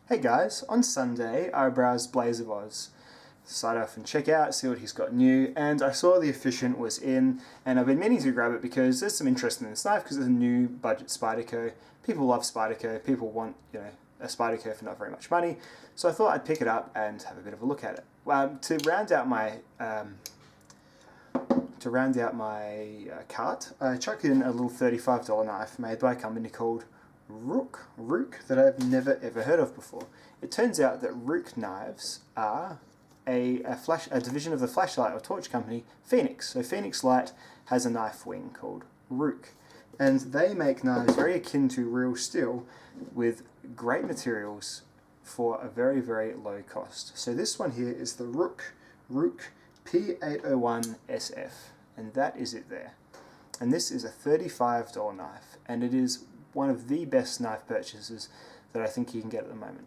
Hey guys, on Sunday I browsed Blaze of Oz. Start off and check out, see what he's got new, and I saw the Efficient was in, and I've been meaning to grab it because there's some interest in this knife because it's a new budget Spyderco. People love Spyderco, people want, a Spyderco for not very much money, so I thought I'd pick it up and have a bit of a look at it. To round out my cart, I chucked in a little $35 knife made by a company called Rook that I've never ever heard of before. It turns out that Rook knives are a division of the flashlight or torch company Phoenix. So Phoenix Light has a knife wing called Rook, and they make knives very akin to real steel with great materials for a very, very low cost. So this one here is the Rook P801SF, and that is it there. And this is a $35 knife, and it is one of the best knife purchases that I think you can get at the moment.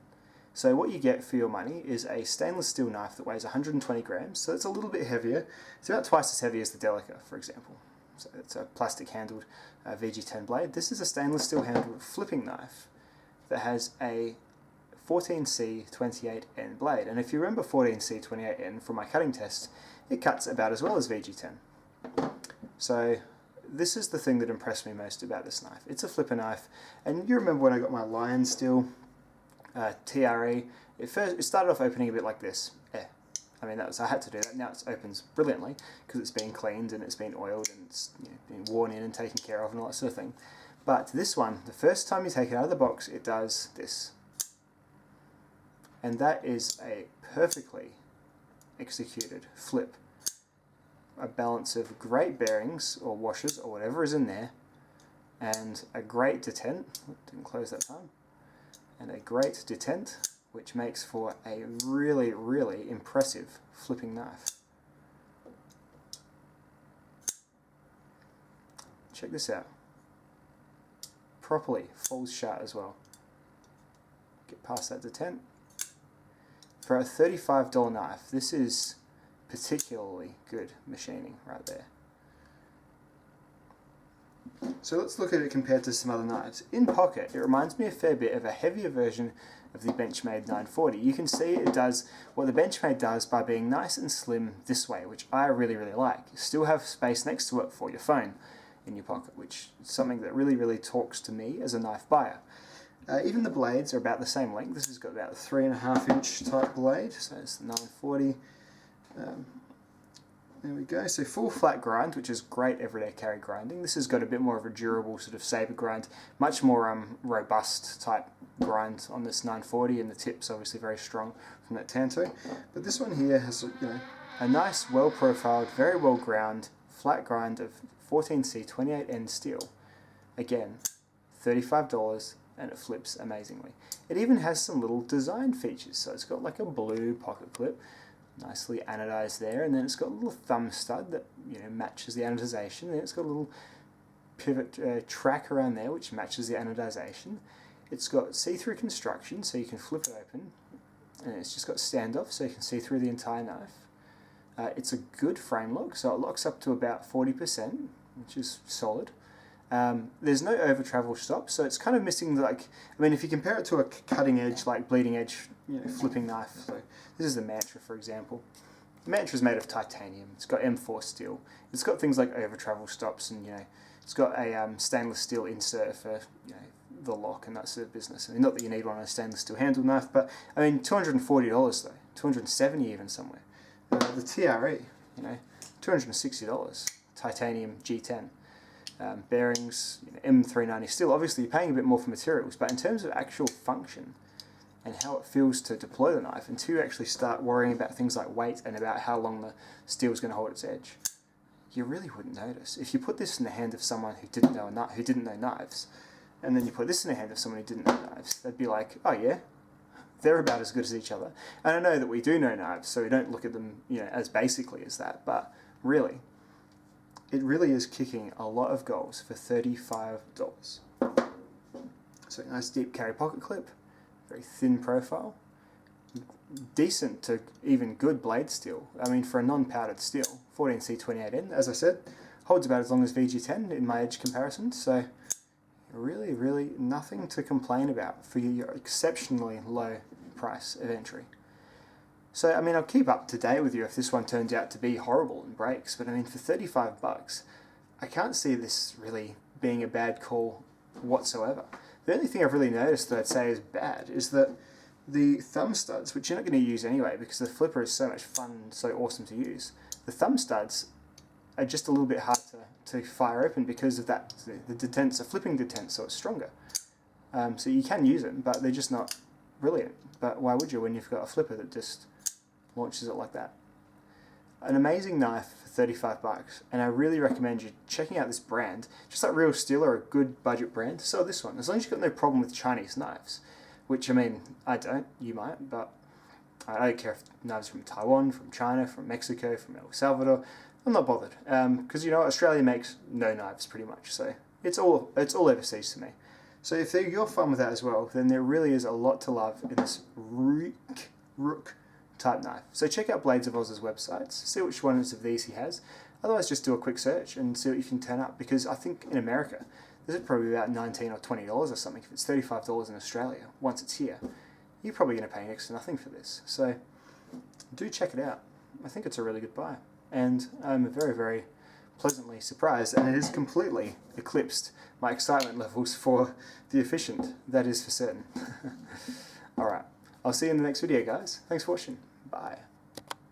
So what you get for your money is a stainless steel knife that weighs 120 grams, so it's a little bit heavier. It's about twice as heavy as the Delica, for example. So it's a plastic handled VG10 blade. This is a stainless steel handled flipping knife that has a 14C28N blade. And if you remember 14C28N from my cutting test, it cuts about as well as VG10. So this is the thing that impressed me most about this knife. It's a flipper knife, and you remember when I got my Lion Steel TRE, it started off opening a bit like this. I had to do that. Now it opens brilliantly because it's been cleaned and it's been oiled and it's been worn in and taken care of and all that sort of thing. But this one, the first time you take it out of the box, it does this. And that is a perfectly executed flip. A balance of great bearings or washers or whatever is in there, and a great detent, didn't close that time, and a great detent, which makes for a really, really impressive flipping knife. Check this out. Properly falls shut as well. Get past that detent. For a $35 knife, this is particularly good machining right there. So let's look at it compared to some other knives. In pocket, it reminds me a fair bit of a heavier version of the Benchmade 940. You can see it does what the Benchmade does by being nice and slim this way, which I really, really like. You still have space next to it for your phone in your pocket, which is something that really, really talks to me as a knife buyer. Even the blades are about the same length. This has got about a 3.5 inch type blade, so it's the 940. There we go, so full flat grind, which is great everyday carry grinding. This has got a bit more of a durable sort of saber grind, much more robust type grind on this 940, and the tip's obviously very strong from that Tanto. But this one here has a nice, well-profiled, very well-ground, flat grind of 14C28N steel. Again, $35, and it flips amazingly. It even has some little design features, so it's got like a blue pocket clip, nicely anodized there, and then it's got a little thumb stud that matches the anodization, and then it's got a little pivot track around there which matches the anodization. It's got see-through construction, so you can flip it open, and it's just got standoff, so you can see through the entire knife. It's a good frame lock, so it locks up to about 40%, which is solid. There's no over travel stop, so it's kind of missing if you compare it to a cutting edge, like bleeding edge, flipping knife. So this is the Mantra, for example. The Mantra is made of titanium. It's got M4 steel. It's got things like over travel stops, and it's got a stainless steel insert for the lock and that sort of business. I mean, not that you need one on a stainless steel handled knife, but I mean, $240 though, $270 even somewhere. The TRE, $260, titanium G10. Bearings, M390 steel. Obviously you're paying a bit more for materials, but in terms of actual function and how it feels to deploy the knife, until you actually start worrying about things like weight and about how long the steel is going to hold its edge, you really wouldn't notice. If you put this in the hand of someone who didn't know knives, and then you put this in the hand of someone who didn't know knives, they'd be like, oh yeah, they're about as good as each other. And I know that we do know knives, so we don't look at them as basically as that, but really, it really is kicking a lot of goals for $35. So nice deep carry pocket clip, very thin profile, decent to even good blade steel. I mean, for a non-powdered steel, 14C28N, as I said, holds about as long as VG10 in my edge comparison, so Really, really nothing to complain about for your exceptionally low price of entry. So, I mean, I'll keep up to date with you if this one turns out to be horrible and breaks, but I mean, for 35 bucks, I can't see this really being a bad call whatsoever. The only thing I've really noticed that I'd say is bad is that the thumb studs, which you're not going to use anyway because the flipper is so much fun and so awesome to use, the thumb studs are just a little bit hard to fire open because of that. The detent's a flipping detent, so it's stronger. So you can use it, but they're just not brilliant. But why would you when you've got a flipper that just launches it like that? An amazing knife for 35 bucks, and I really recommend you checking out this brand. Just like Real Steel are a good budget brand, so this one. As long as you've got no problem with Chinese knives, which, I mean, I don't, you might, but I don't care if knives from Taiwan, from China, from Mexico, from El Salvador. I'm not bothered, because you know Australia makes no knives pretty much, so it's all overseas to me. So if you're fun with that as well, then there really is a lot to love in this Rook type knife. So check out Blades of Oz's websites, see which ones of these he has. Otherwise, just do a quick search and see what you can turn up, because I think in America this is probably about $19 or $20 or something. If it's $35 in Australia, once it's here, you're probably going to pay next to nothing for this. So do check it out. I think it's a really good buy, and I'm very, very pleasantly surprised, and it has completely eclipsed my excitement levels for the Efficient, that is for certain. Alright, I'll see you in the next video, guys. Thanks for watching. Bye.